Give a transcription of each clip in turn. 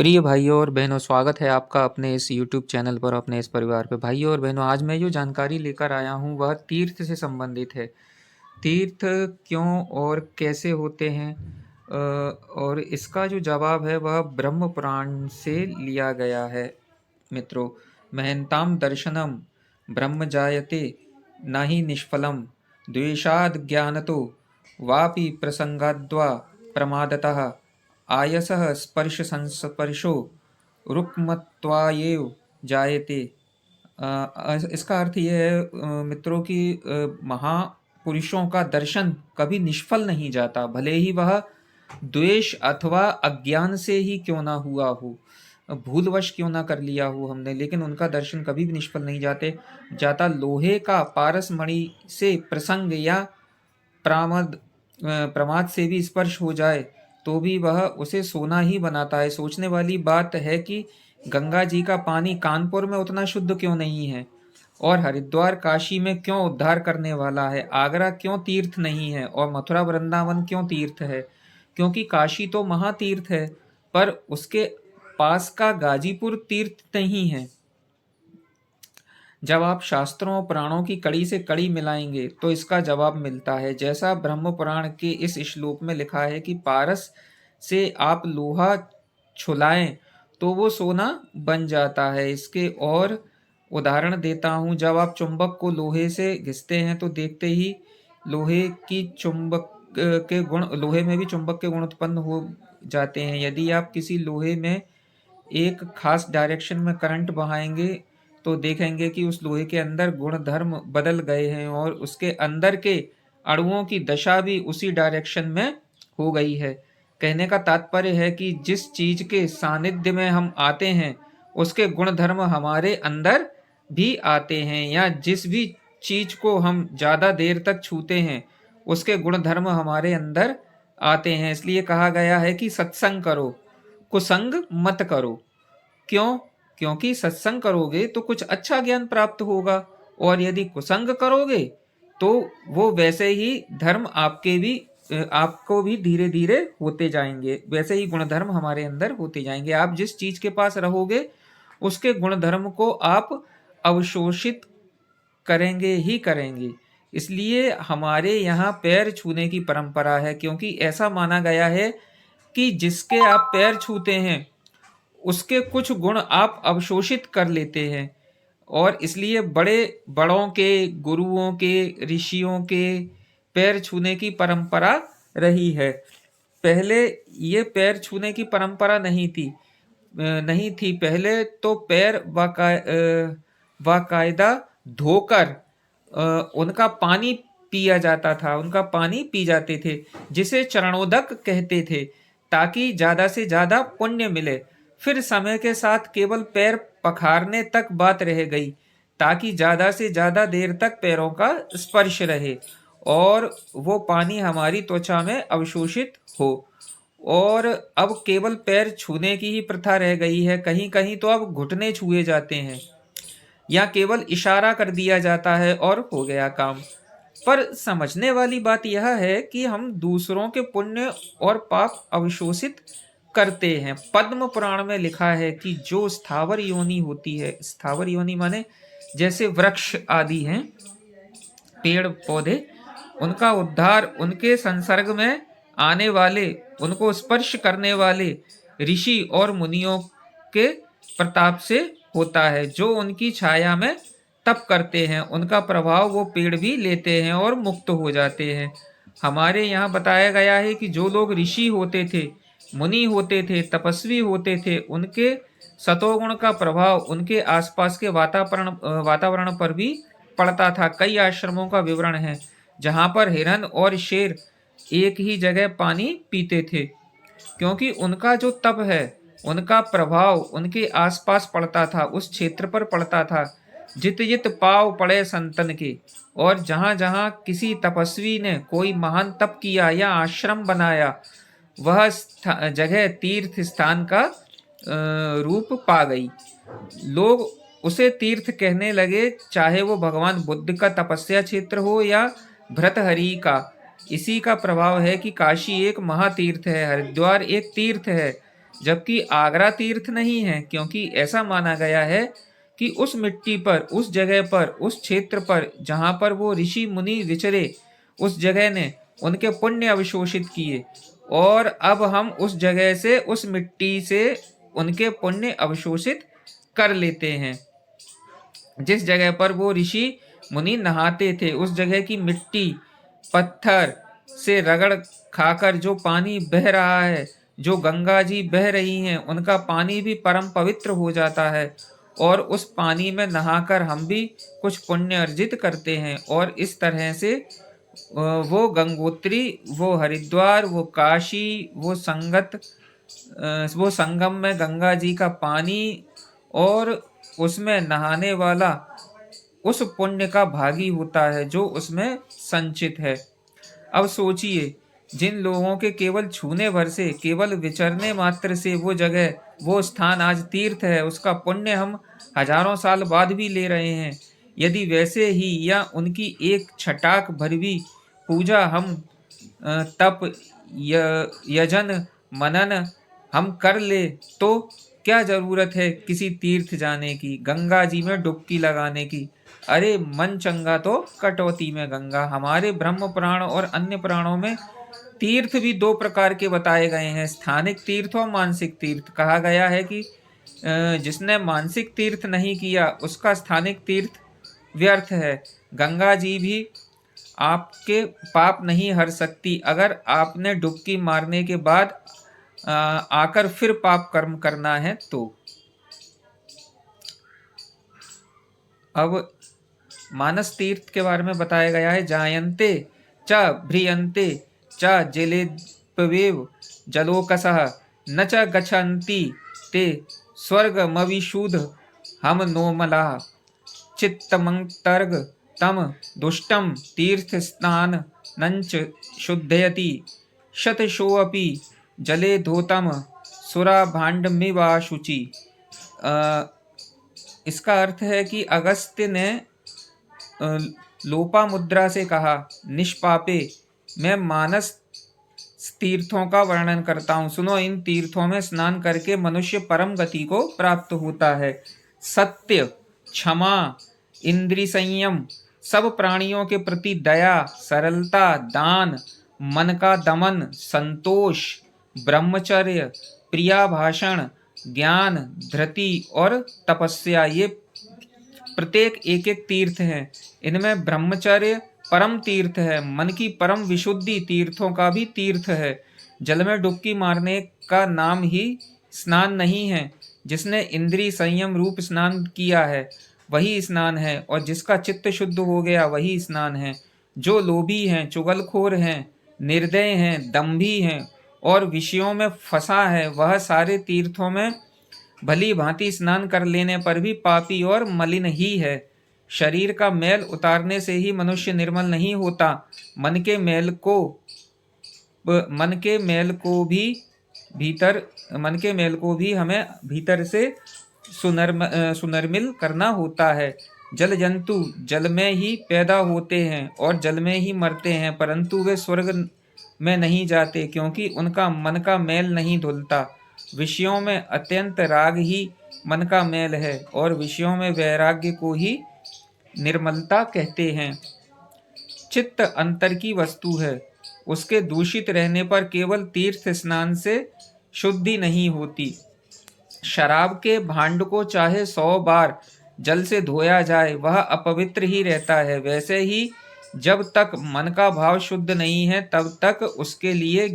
प्रिय भाइयों और बहनों, स्वागत है आपका अपने इस YouTube चैनल पर, अपने इस परिवार पे। भाइयों और बहनों, आज मैं जो जानकारी लेकर आया हूँ वह तीर्थ से संबंधित है। तीर्थ क्यों और कैसे होते हैं, और इसका जो जवाब है वह ब्रह्म पुराण से लिया गया है। मित्रों, महन्तां दर्शनम ब्रह्म जायते न हि निष्फलम द्वेषाद् ज्ञानतो वापि प्रसंगाद्वा प्रमादतः आयसः स्पर्श संस्पर्शो रुक्मत्वायेव जायते। इसका अर्थ यह है मित्रों कि महापुरुषों का दर्शन कभी निष्फल नहीं जाता, भले ही वह द्वेष अथवा अज्ञान से ही क्यों ना हुआ हो, भूलवश क्यों ना कर लिया हो हमने, लेकिन उनका दर्शन कभी भी निष्फल नहीं जाता। लोहे का पारस मणि से प्रसंग या प्रमाद से भी स्पर्श हो जाए तो भी वह उसे सोना ही बनाता है। सोचने वाली बात है कि गंगा जी का पानी कानपुर में उतना शुद्ध क्यों नहीं है, और हरिद्वार काशी में क्यों उद्धार करने वाला है, आगरा क्यों तीर्थ नहीं है, और मथुरा वृंदावन क्यों तीर्थ है। क्योंकि काशी तो महातीर्थ है, पर उसके पास का गाजीपुर तीर्थ नहीं है। जब आप शास्त्रों पुराणों की कड़ी से कड़ी मिलाएंगे तो इसका जवाब मिलता है, जैसा ब्रह्म पुराण के इस श्लोक में लिखा है कि पारस से आप लोहा छुलाएं तो वो सोना बन जाता है। इसके और उदाहरण देता हूँ। जब आप चुंबक को लोहे से घिसते हैं तो देखते ही लोहे में भी चुंबक के गुण उत्पन्न हो जाते हैं। यदि आप किसी लोहे में एक खास डायरेक्शन में करंट बहाएंगे तो देखेंगे कि उस लोहे के अंदर गुण धर्म बदल गए हैं और उसके अंदर के अणुओं की दशा भी उसी डायरेक्शन में हो गई है। कहने का तात्पर्य है कि जिस चीज के सानिध्य में हम आते हैं उसके गुण धर्म हमारे अंदर भी आते हैं, या जिस भी चीज को हम ज्यादा देर तक छूते हैं उसके गुण धर्म हमारे अंदर आते हैं। इसलिए कहा गया है कि सत्संग करो, कुसंग मत करो। क्यों? क्योंकि सत्संग करोगे तो कुछ अच्छा ज्ञान प्राप्त होगा, और यदि कुसंग करोगे तो वो वैसे ही धर्म आपको भी धीरे धीरे होते जाएंगे, वैसे ही गुण धर्म हमारे अंदर होते जाएंगे। आप जिस चीज के पास रहोगे उसके गुण धर्म को आप अवशोषित करेंगे ही करेंगे। इसलिए हमारे यहाँ पैर छूने की परंपरा है, क्योंकि ऐसा माना गया है कि जिसके आप पैर छूते हैं उसके कुछ गुण आप अवशोषित कर लेते हैं। और इसलिए बड़ों के, गुरुओं के, ऋषियों के पैर छूने की परंपरा रही है। पहले ये पैर छूने की परंपरा नहीं थी। पहले तो पैर बाकायदा धोकर उनका पानी पिया जाता था, उनका पानी पी जाते थे, जिसे चरणोदक कहते थे, ताकि ज्यादा से ज्यादा पुण्य मिले। फिर समय के साथ केवल पैर पखारने तक बात रह गई, ताकि ज्यादा से ज्यादा देर तक पैरों का स्पर्श रहे और वो पानी हमारी त्वचा में अवशोषित हो। और अब केवल पैर छूने की ही प्रथा रह गई है। कहीं कहीं तो अब घुटने छुए जाते हैं, या केवल इशारा कर दिया जाता है और हो गया काम। पर समझने वाली बात यह है कि हम दूसरों के पुण्य और पाप अवशोषित करते हैं। पद्म पुराण में लिखा है कि जो स्थावर योनि होती है, स्थावर योनि माने जैसे वृक्ष आदि हैं, पेड़ पौधे, उनका उद्धार उनके संसर्ग में आने वाले, उनको स्पर्श करने वाले ऋषि और मुनियों के प्रताप से होता है। जो उनकी छाया में तप करते हैं उनका प्रभाव वो पेड़ भी लेते हैं और मुक्त हो जाते हैं। हमारे यहाँ बताया गया है कि जो लोग ऋषि होते थे, मुनि होते थे, तपस्वी होते थे, उनके सतोगुण का प्रभाव उनके आसपास के वातावरण पर भी पड़ता था। कई आश्रमों का विवरण है जहाँ पर हिरन और शेर एक ही जगह पानी पीते थे, क्योंकि उनका जो तप है, उनका प्रभाव उनके आसपास पड़ता था, उस क्षेत्र पर पड़ता था। जित जित पाव पड़े संतन के, और जहाँ जहाँ किसी तपस्वी ने कोई महान तप किया या आश्रम बनाया, वह जगह तीर्थ स्थान का रूप पा गई। लोग उसे तीर्थ कहने लगे, चाहे वो भगवान बुद्ध का तपस्या क्षेत्र हो या भर्तहरि का। इसी का प्रभाव है कि काशी एक महातीर्थ है, हरिद्वार एक तीर्थ है। जबकि आगरा तीर्थ नहीं है, क्योंकि ऐसा माना गया है कि उस मिट्टी पर, उस जगह पर, उस क्षेत्र पर जहाँ पर वो ऋषि मुनि विचरे, उस जगह ने उनके पुण्य अवशोषित किए, और अब हम उस जगह से, उस मिट्टी से उनके पुण्य अवशोषित कर लेते हैं। जिस जगह पर वो ऋषि मुनि नहाते थे, उस जगह की मिट्टी, पत्थर से रगड़ खाकर जो पानी बह रहा है, जो गंगा जी बह रही हैं, उनका पानी भी परम पवित्र हो जाता है, और उस पानी में नहाकर हम भी कुछ पुण्य अर्जित करते हैं। और इस तरह से वो गंगोत्री, वो हरिद्वार, वो काशी, वो संगम में गंगा जी का पानी और उसमें नहाने वाला उस पुण्य का भागी होता है जो उसमें संचित है। अब सोचिए, जिन लोगों के केवल छूने भर से, केवल विचरने मात्र से वो जगह, वो स्थान आज तीर्थ है, उसका पुण्य हम हजारों साल बाद भी ले रहे हैं। यदि वैसे ही या उनकी एक छटाक भर भी पूजा हम तप, यजन, मनन हम कर ले, तो क्या जरूरत है किसी तीर्थ जाने की, गंगा जी में डुबकी लगाने की। अरे मन चंगा तो कटौती में गंगा। हमारे ब्रह्म पुराण और अन्य पुराणों में तीर्थ भी दो प्रकार के बताए गए हैं, स्थानिक तीर्थ और मानसिक तीर्थ। कहा गया है कि जिसने मानसिक तीर्थ नहीं किया उसका स्थानिक तीर्थ व्यर्थ है। गंगा जी भी आपके पाप नहीं हर सकती अगर आपने डुबकी मारने के बाद आकर फिर पाप कर्म करना है तो। अब मानस तीर्थ के बारे में बताया गया है। जायन्ते च भ्रियन्ते च जलेद्वेव जलोकसः न च गच्छन्ति ते स्वर्गमविशुद्ध हम नोमलाः चित्तमंतर्ग तम दुष्टम तीर्थ स्नान नंच शुद्धयति शतशोऽपि जले धोतम सुरा भांडमिवाशुचि। इसका अर्थ है कि अगस्त्य ने लोपा मुद्रा से कहा, निष्पापे मैं मानस तीर्थों का वर्णन करता हूँ। सुनो, इन तीर्थों में स्नान करके मनुष्य परम गति को प्राप्त होता है। सत्य, क्षमा, इंद्रिय संयम, सब प्राणियों के प्रति दया, सरलता, दान, मन का दमन, संतोष, ब्रह्मचर्य, प्रिया भाषण, ज्ञान, धृति और तपस्या, ये प्रत्येक एक एक तीर्थ हैं। इनमें ब्रह्मचर्य परम तीर्थ है। मन की परम विशुद्धि तीर्थों का भी तीर्थ है। जल में डुबकी मारने का नाम ही स्नान नहीं है। जिसने इंद्रिय संयम रूप स्नान किया है वही स्नान है, और जिसका चित्त शुद्ध हो गया वही स्नान है। जो लोभी हैं, चुगलखोर हैं, निर्दय हैं, दंभी हैं और विषयों में फंसा है, वह सारे तीर्थों में भली भांति स्नान कर लेने पर भी पापी और मलिन ही है। शरीर का मैल उतारने से ही मनुष्य निर्मल नहीं होता। मन के मैल को भी हमें भीतर से सुनर्मिल करना होता है। जल जंतु जल में ही पैदा होते हैं और जल में ही मरते हैं, परंतु वे स्वर्ग में नहीं जाते, क्योंकि उनका मन का मैल नहीं धुलता। विषयों में अत्यंत राग ही मन का मैल है, और विषयों में वैराग्य को ही निर्मलता कहते हैं। चित्त अंतर की वस्तु है, उसके दूषित रहने पर केवल तीर्थ स्नान से शुद्धि नहीं होती। शराब के भांड को चाहे 100 बार जल से धोया जाए वह अपवित्र ही रहता है। वैसे ही जब तक मन का भाव शुद्ध नहीं है तब तक उसके लिए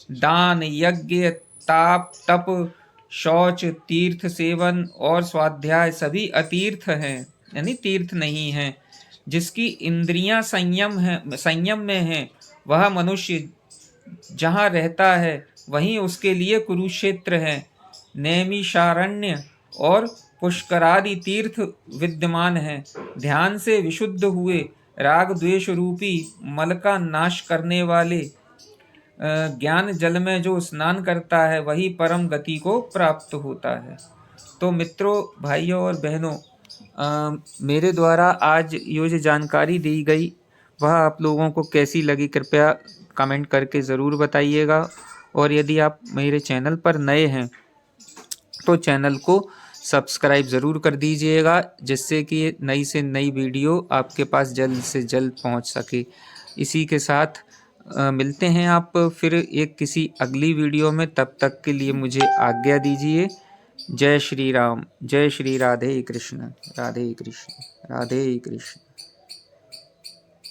दान, यज्ञ, ताप, तप, शौच, तीर्थ सेवन और स्वाध्याय सभी अतीर्थ हैं, यानी तीर्थ नहीं हैं। जिसकी इंद्रियां संयम में हैं, वह मनुष्य जहाँ रहता है वहीं उसके लिए कुरुक्षेत्र है। नैमिषारण्य और पुष्करादि तीर्थ विद्यमान हैं। ध्यान से विशुद्ध हुए राग द्वेष रूपी मल का नाश करने वाले ज्ञान जल में जो स्नान करता है वही परम गति को प्राप्त होता है। तो मित्रों, भाइयों और बहनों, मेरे द्वारा आज ये जो जानकारी दी गई वह आप लोगों को कैसी लगी कृपया कमेंट करके ज़रूर बताइएगा। और यदि आप मेरे चैनल पर नए हैं तो चैनल को सब्सक्राइब ज़रूर कर दीजिएगा, जिससे कि नई से नई वीडियो आपके पास जल्द से जल्द पहुंच सके। इसी के साथ मिलते हैं आप फिर एक किसी अगली वीडियो में। तब तक के लिए मुझे आज्ञा दीजिए। जय श्री राम, जय श्री राधे कृष्ण, राधे कृष्ण, राधे कृष्ण।